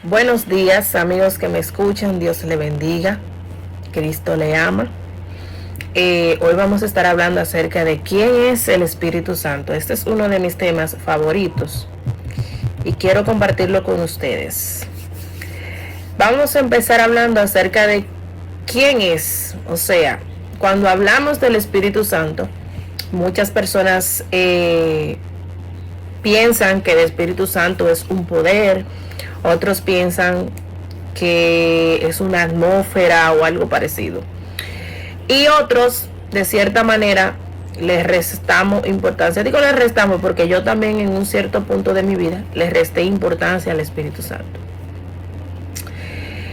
Buenos días, amigos que me escuchan. Dios le bendiga. Cristo le ama. Hoy vamos a estar hablando acerca de quién es el Espíritu Santo. Este es uno de mis temas favoritos y quiero compartirlo con ustedes. Vamos a empezar hablando acerca de quién es. O sea, cuando hablamos del Espíritu Santo, muchas personas piensan que el Espíritu Santo es un poder. Otros piensan que es una atmósfera o algo parecido. Y otros, de cierta manera, les restamos importancia. Digo les restamos porque yo también en un cierto punto de mi vida les resté importancia al Espíritu Santo.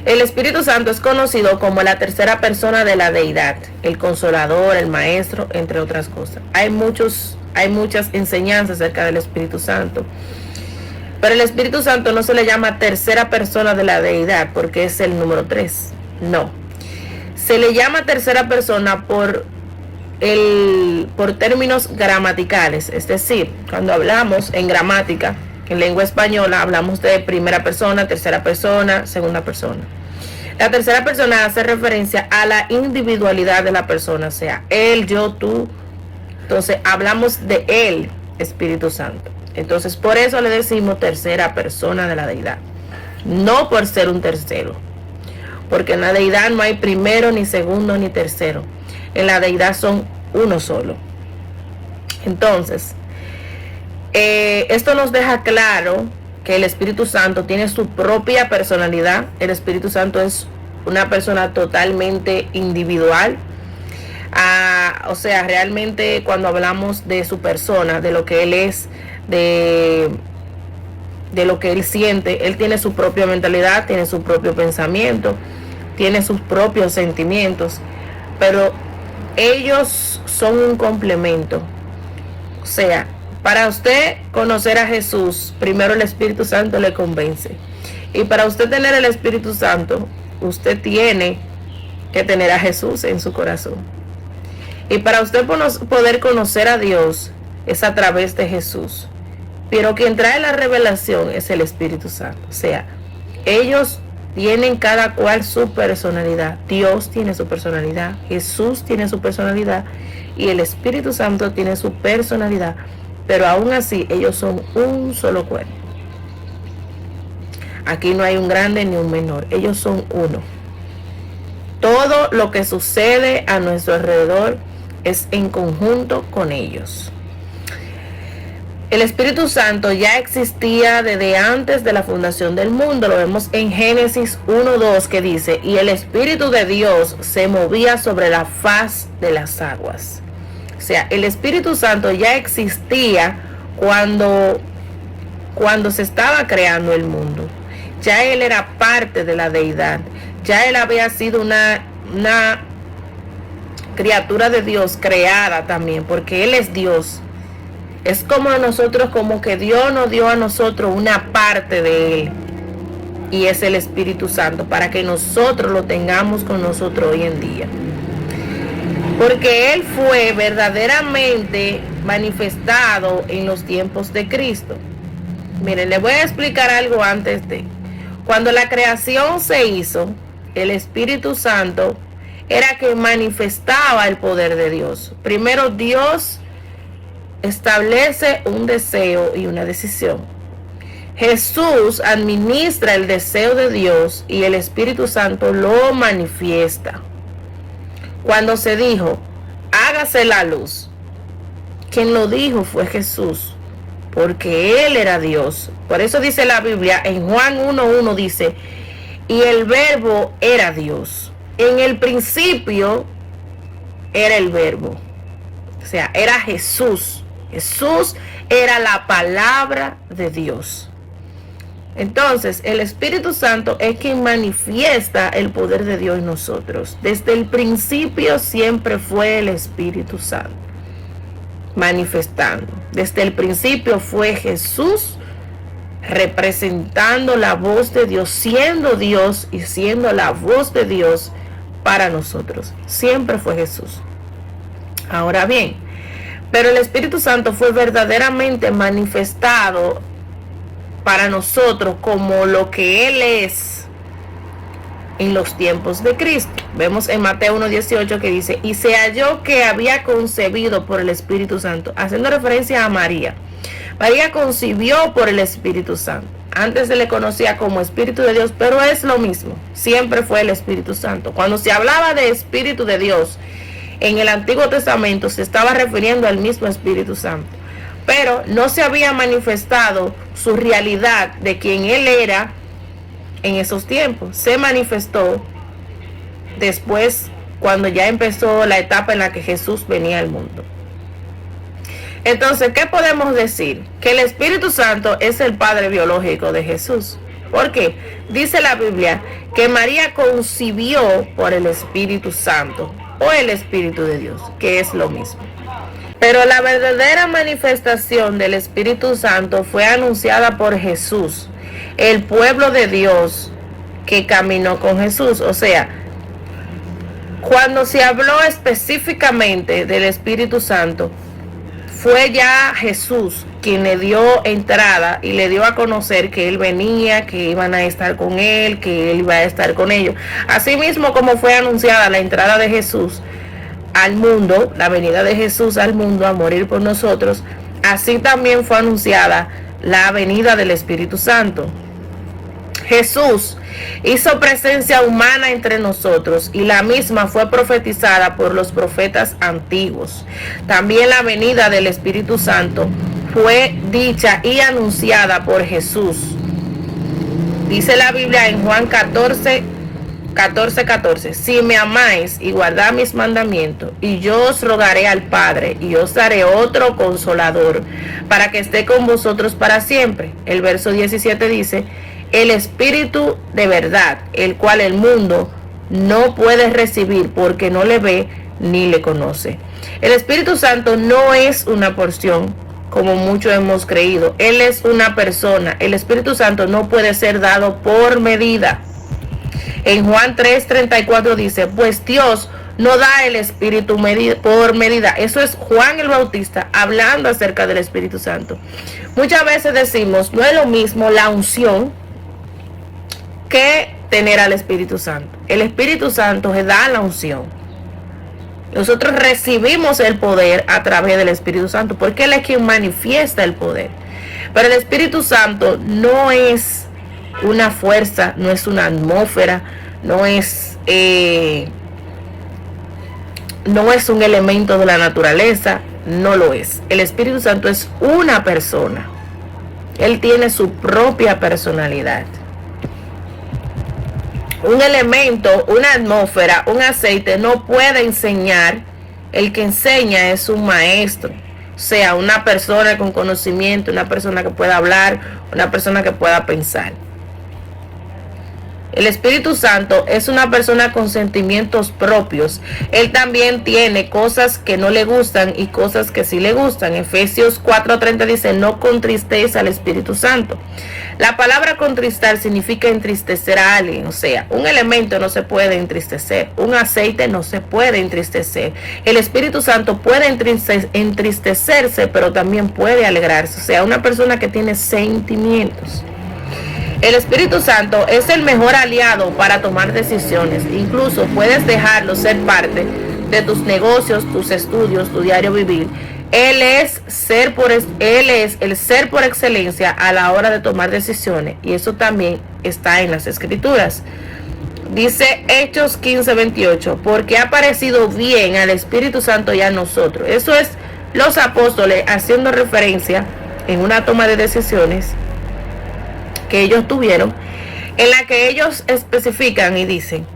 El Espíritu Santo es conocido como la tercera persona de la deidad, el consolador, el maestro, entre otras cosas. Hay muchas enseñanzas acerca del Espíritu Santo. Pero el Espíritu Santo no se le llama tercera persona de la deidad porque es el número 3. No. Se le llama tercera persona por términos gramaticales. Es decir, cuando hablamos en gramática, en lengua española, hablamos de primera persona, tercera persona, segunda persona. La tercera persona hace referencia a la individualidad de la persona, o sea, él, yo, tú. Entonces, hablamos de él, Espíritu Santo. Entonces, por eso le decimos tercera persona de la deidad. No por ser un tercero. Porque en la deidad no hay primero, ni segundo, ni tercero. En la deidad son uno solo. Entonces, esto nos deja claro que el Espíritu Santo tiene su propia personalidad. El Espíritu Santo es una persona totalmente individual. O sea, realmente cuando hablamos de su persona, de lo que él es, de lo que él siente, él tiene su propia mentalidad, tiene su propio pensamiento, tiene sus propios sentimientos, pero ellos son un complemento. O sea, para usted conocer a Jesús, primero el Espíritu Santo le convence, y para usted tener el Espíritu Santo, usted tiene que tener a Jesús en su corazón. Y para usted poder conocer a Dios es a través de Jesús. Pero quien trae la revelación es el Espíritu Santo. O sea, ellos tienen cada cual su personalidad. Dios tiene su personalidad, Jesús tiene su personalidad y el Espíritu Santo tiene su personalidad. Pero aún así, ellos son un solo cuerpo. Aquí no hay un grande ni un menor. Ellos son uno. Todo lo que sucede a nuestro alrededor es en conjunto con ellos. El Espíritu Santo ya existía desde antes de la fundación del mundo. Lo vemos en Génesis 1:2 que dice: y el Espíritu de Dios se movía sobre la faz de las aguas. O sea, el Espíritu Santo ya existía cuando se estaba creando el mundo. Ya él era parte de la deidad. Ya él había sido una criatura de Dios creada también, porque él es Dios. Es como a nosotros, como que Dios nos dio a nosotros una parte de él, y es el Espíritu Santo, para que nosotros lo tengamos con nosotros hoy en día, porque él fue verdaderamente manifestado en los tiempos de Cristo. Miren, les voy a explicar algo antes de. Cuando la creación se hizo, el Espíritu Santo era que manifestaba el poder de Dios. Primero Dios establece un deseo y una decisión. Jesús administra el deseo de Dios y el Espíritu Santo lo manifiesta. Cuando se dijo, hágase la luz, quien lo dijo fue Jesús, porque Él era Dios. Por eso dice la Biblia, en Juan 1:1 dice, y el verbo era Dios. En el principio era el verbo. O sea, era Jesús. Jesús era la palabra de Dios. Entonces, el Espíritu Santo es quien manifiesta el poder de Dios en nosotros. Desde el principio siempre fue el Espíritu Santo manifestando. Desde el principio fue Jesús representando la voz de Dios, siendo Dios y siendo la voz de Dios para nosotros. Siempre fue Jesús. Ahora bien, pero el Espíritu Santo fue verdaderamente manifestado para nosotros como lo que Él es en los tiempos de Cristo. Vemos en Mateo 1:18 que dice, y se halló que había concebido por el Espíritu Santo, haciendo referencia a María. María concibió por el Espíritu Santo. Antes se le conocía como Espíritu de Dios, pero es lo mismo, siempre fue el Espíritu Santo. Cuando se hablaba de Espíritu de Dios en el Antiguo Testamento, se estaba refiriendo al mismo Espíritu Santo, pero no se había manifestado su realidad de quien Él era en esos tiempos. Se manifestó después, cuando ya empezó la etapa en la que Jesús venía al mundo. Entonces, ¿qué podemos decir? Que el Espíritu Santo es el padre biológico de Jesús. ¿Por qué? Dice la Biblia que María concibió por el Espíritu Santo o el Espíritu de Dios, que es lo mismo. Pero la verdadera manifestación del Espíritu Santo fue anunciada por Jesús, el pueblo de Dios que caminó con Jesús. O sea, cuando se habló específicamente del Espíritu Santo, fue ya Jesús quien le dio entrada y le dio a conocer que Él venía, que iban a estar con Él, que Él iba a estar con ellos. Asimismo como fue anunciada la entrada de Jesús al mundo, la venida de Jesús al mundo a morir por nosotros, así también fue anunciada la venida del Espíritu Santo. Jesús hizo presencia humana entre nosotros y la misma fue profetizada por los profetas antiguos. También la venida del Espíritu Santo fue dicha y anunciada por Jesús. Dice la Biblia en Juan 14, si me amáis y guardad mis mandamientos, y yo os rogaré al Padre, y os daré otro consolador, para que esté con vosotros para siempre. El verso 17 dice, el Espíritu de verdad, el cual el mundo no puede recibir porque no le ve ni le conoce. El Espíritu Santo no es una porción, como muchos hemos creído. Él es una persona. El Espíritu Santo no puede ser dado por medida. En Juan 3:34 dice, pues Dios no da el Espíritu por medida. Eso es Juan el Bautista hablando acerca del Espíritu Santo. Muchas veces decimos, no es lo mismo la unción que tener al Espíritu Santo. El Espíritu Santo se da la unción. Nosotros recibimos el poder a través del Espíritu Santo, porque Él es quien manifiesta el poder. Pero el Espíritu Santo no es una fuerza, no es una atmósfera, no es un elemento de la naturaleza, no lo es. El Espíritu Santo es una persona. Él tiene su propia personalidad. Un elemento, una atmósfera, un aceite no puede enseñar. El que enseña es un maestro, o sea, una persona con conocimiento, una persona que pueda hablar, una persona que pueda pensar. El Espíritu Santo es una persona con sentimientos propios. Él también tiene cosas que no le gustan y cosas que sí le gustan. Efesios 4:30 dice, no contristéis al Espíritu Santo. La palabra contristar significa entristecer a alguien. O sea, un elemento no se puede entristecer. Un aceite no se puede entristecer. El Espíritu Santo puede entristecerse, pero también puede alegrarse. O sea, una persona que tiene sentimientos. El Espíritu Santo es el mejor aliado para tomar decisiones. Incluso puedes dejarlo ser parte de tus negocios, tus estudios, tu diario vivir. Él es el ser por excelencia a la hora de tomar decisiones. Y eso también está en las Escrituras. Dice Hechos 15:28, porque ha parecido bien al Espíritu Santo y a nosotros. Eso es los apóstoles haciendo referencia en una toma de decisiones que ellos tuvieron, en la que ellos especifican y dicen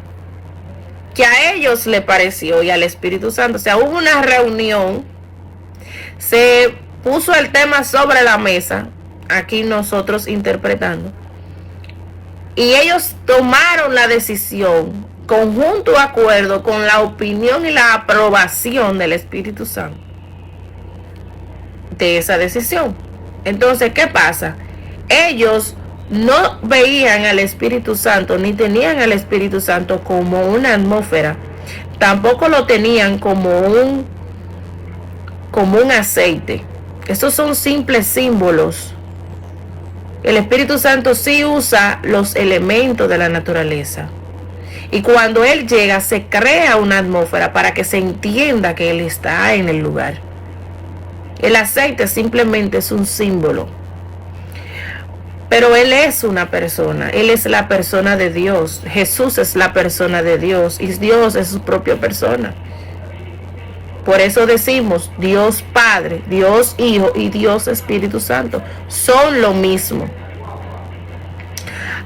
que a ellos le pareció y al Espíritu Santo, o sea, hubo una reunión, se puso el tema sobre la mesa, aquí nosotros interpretando, y ellos tomaron la decisión, conjunto acuerdo con la opinión y la aprobación del Espíritu Santo de esa decisión. Entonces, ¿qué pasa? Ellos no veían al Espíritu Santo ni tenían al Espíritu Santo como una atmósfera, tampoco lo tenían como un aceite. Esos son simples símbolos El Espíritu Santo sí usa los elementos de la naturaleza. Y cuando Él llega, se crea una atmósfera para que se entienda que Él está en el lugar. El aceite simplemente es un símbolo. Pero Él es una persona. Él es la persona de Dios. Jesús es la persona de Dios. Y Dios es su propia persona. Por eso decimos Dios Padre, Dios Hijo y Dios Espíritu Santo. Son lo mismo.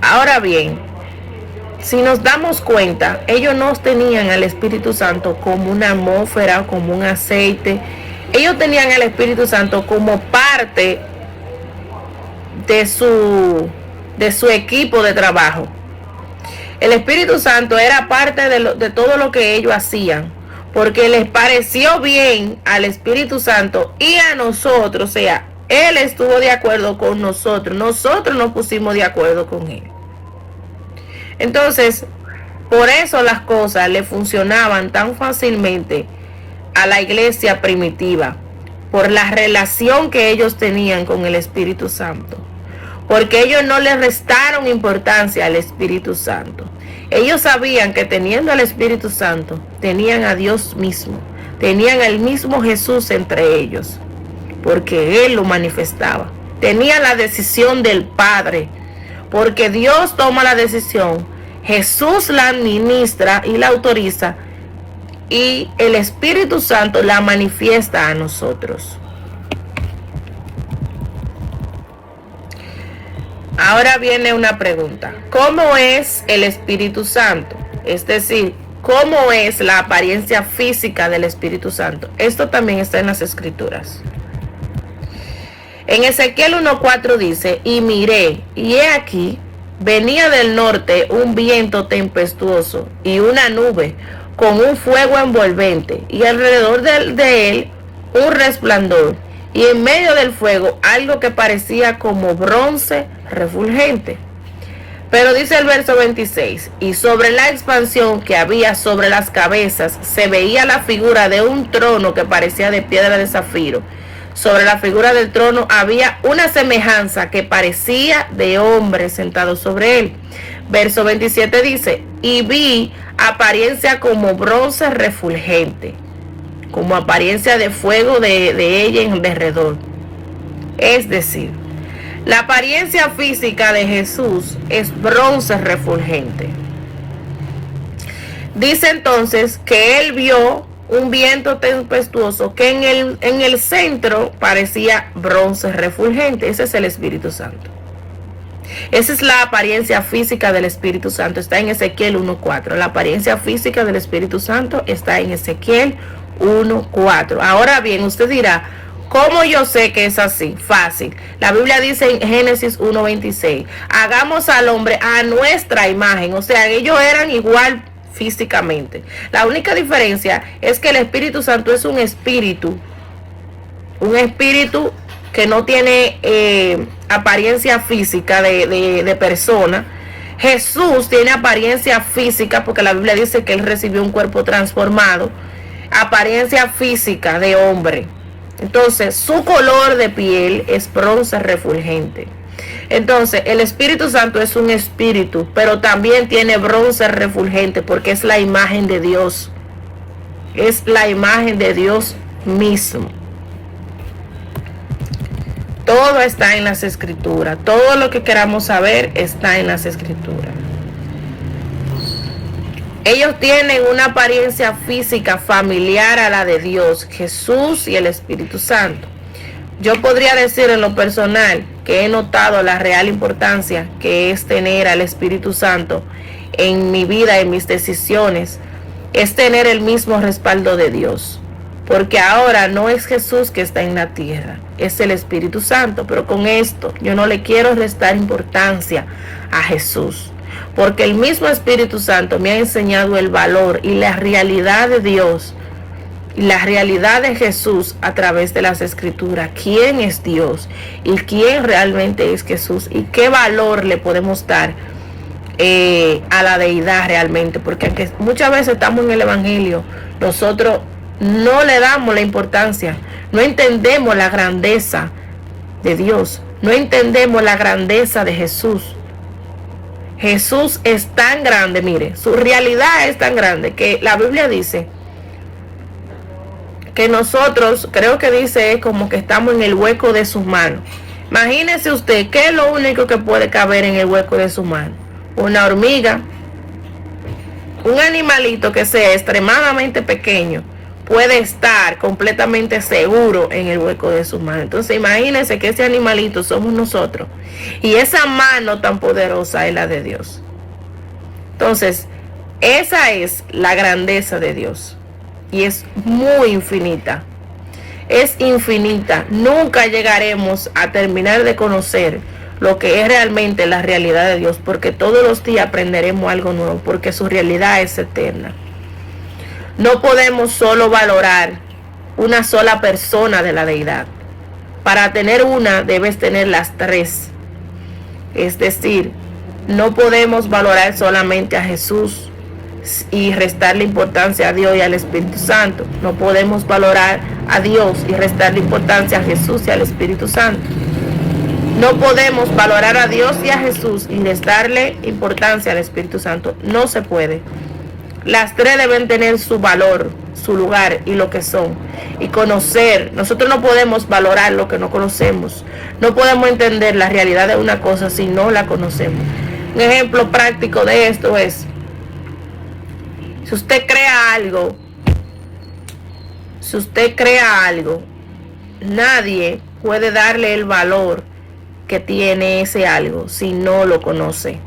Ahora bien, si nos damos cuenta, ellos no tenían al Espíritu Santo como una atmósfera, como un aceite. Ellos tenían al Espíritu Santo como parte de su equipo de trabajo. El Espíritu Santo era parte de todo lo que ellos hacían, porque les pareció bien al Espíritu Santo y a nosotros. O sea, Él estuvo de acuerdo con nosotros nos pusimos de acuerdo con Él. Entonces, por eso las cosas le funcionaban tan fácilmente a la iglesia primitiva, por la relación que ellos tenían con el Espíritu Santo, porque ellos no le restaron importancia al Espíritu Santo. Ellos sabían que teniendo al Espíritu Santo, tenían a Dios mismo, tenían al mismo Jesús entre ellos, porque Él lo manifestaba. Tenía la decisión del Padre, porque Dios toma la decisión, Jesús la administra y la autoriza, y el Espíritu Santo la manifiesta a nosotros. Ahora viene una pregunta. ¿Cómo es el Espíritu Santo? Es decir, ¿cómo es la apariencia física del Espíritu Santo? Esto también está en las Escrituras. En Ezequiel 1:4 dice: y miré, y he aquí, venía del norte un viento tempestuoso y una nube con un fuego envolvente, y alrededor de él un resplandor, y en medio del fuego algo que parecía como bronce refulgente. Pero dice el verso 26, y sobre la expansión que había sobre las cabezas se veía la figura de un trono que parecía de piedra de zafiro. Sobre la figura del trono había una semejanza que parecía de hombre sentado sobre él. Verso 27 dice: y vi apariencia como bronce refulgente, como apariencia de fuego de ella en derredor. Es decir, la apariencia física de Jesús es bronce refulgente. Dice entonces que Él vio un viento tempestuoso que en el centro parecía bronce refulgente. Ese es el Espíritu Santo. Esa es la apariencia física del Espíritu Santo. Está en Ezequiel 1:4. La apariencia física del Espíritu Santo está en Ezequiel 1:4. Ahora bien, usted dirá: ¿cómo yo sé que es así? Fácil. La Biblia dice en Génesis 1:26: hagamos al hombre a nuestra imagen. O sea, ellos eran igual físicamente. La única diferencia es que el Espíritu Santo es un espíritu que no tiene apariencia física de persona. Jesús tiene apariencia física porque la Biblia dice que Él recibió un cuerpo transformado, apariencia física de hombre. Entonces, su color de piel es bronce refulgente. Entonces, el Espíritu Santo es un espíritu, pero también tiene bronce refulgente porque es la imagen de Dios. Es la imagen de Dios mismo. Todo está en las Escrituras. Todo lo que queramos saber está en las Escrituras. Ellos tienen una apariencia física familiar a la de Dios, Jesús y el Espíritu Santo. Yo podría decir en lo personal que he notado la real importancia que es tener al Espíritu Santo en mi vida, en mis decisiones, es tener el mismo respaldo de Dios. Porque ahora no es Jesús que está en la tierra, es el Espíritu Santo. Pero con esto yo no le quiero restar importancia a Jesús, porque el mismo Espíritu Santo me ha enseñado el valor y la realidad de Dios, y la realidad de Jesús a través de las Escrituras. ¿Quién es Dios? ¿Y quién realmente es Jesús? ¿Y qué valor le podemos dar a la deidad realmente? Porque aunque muchas veces estamos en el Evangelio, nosotros no le damos la importancia, no entendemos la grandeza de Dios. No entendemos la grandeza de Jesús. Jesús es tan grande, mire, su realidad es tan grande que la Biblia dice que nosotros, creo que dice como que estamos en el hueco de sus manos. Imagínese usted, ¿qué es lo único que puede caber en el hueco de su mano? Una hormiga, un animalito que sea extremadamente pequeño, puede estar completamente seguro en el hueco de su mano. Entonces imagínense que ese animalito somos nosotros y esa mano tan poderosa es la de Dios. Entonces esa es la grandeza de Dios y es muy infinita. Es infinita. Nunca llegaremos a terminar de conocer lo que es realmente la realidad de Dios, porque todos los días aprenderemos algo nuevo, porque su realidad es eterna. No podemos solo valorar una sola persona de la deidad. Para tener una, debes tener las tres. Es decir, no podemos valorar solamente a Jesús y restarle importancia a Dios y al Espíritu Santo. No podemos valorar a Dios y restarle importancia a Jesús y al Espíritu Santo. No podemos valorar a Dios y a Jesús y restarle importancia al Espíritu Santo. No se puede. Las tres deben tener su valor, su lugar y lo que son. Y conocer. Nosotros no podemos valorar lo que no conocemos. No podemos entender la realidad de una cosa si no la conocemos. Un ejemplo práctico de esto es, si usted crea algo, nadie puede darle el valor que tiene ese algo si no lo conoce,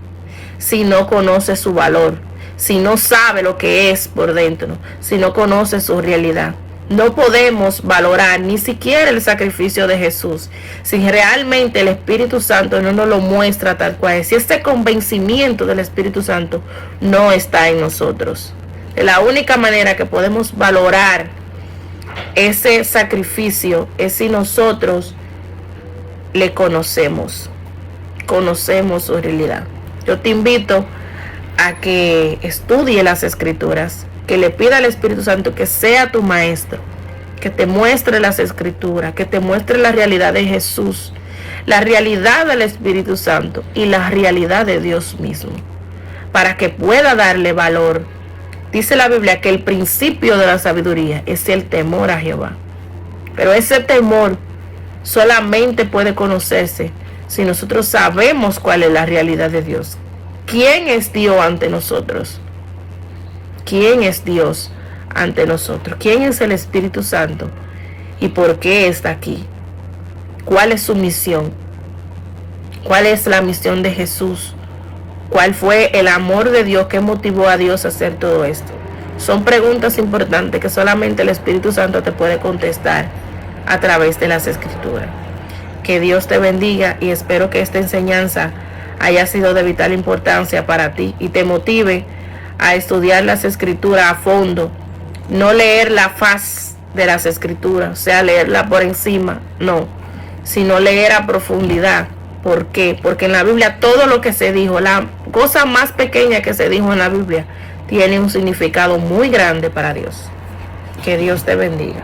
si no conoce su valor, si no sabe lo que es por dentro, si no conoce su realidad. No podemos valorar ni siquiera el sacrificio de Jesús si realmente el Espíritu Santo no nos lo muestra tal cual es. Si este convencimiento del Espíritu Santo no está en nosotros. De la única manera que podemos valorar ese sacrificio es si nosotros le conocemos su realidad. Yo te invito a que estudie las Escrituras, que le pida al Espíritu Santo que sea tu maestro, que te muestre las Escrituras, que te muestre la realidad de Jesús, la realidad del Espíritu Santo y la realidad de Dios mismo, para que pueda darle valor. Dice la Biblia que el principio de la sabiduría es el temor a Jehová, pero ese temor solamente puede conocerse si nosotros sabemos cuál es la realidad de Dios. ¿Quién es Dios ante nosotros? ¿Quién es Dios ante nosotros? ¿Quién es el Espíritu Santo? ¿Y por qué está aquí? ¿Cuál es su misión? ¿Cuál es la misión de Jesús? ¿Cuál fue el amor de Dios que motivó a Dios a hacer todo esto? Son preguntas importantes que solamente el Espíritu Santo te puede contestar a través de las Escrituras. Que Dios te bendiga y espero que esta enseñanza haya sido de vital importancia para ti y te motive a estudiar las Escrituras a fondo, no leer la faz de las Escrituras, o sea, leerla por encima, no, sino leer a profundidad. ¿Por qué? Porque en la Biblia todo lo que se dijo, la cosa más pequeña que se dijo en la Biblia, tiene un significado muy grande para Dios. Que Dios te bendiga.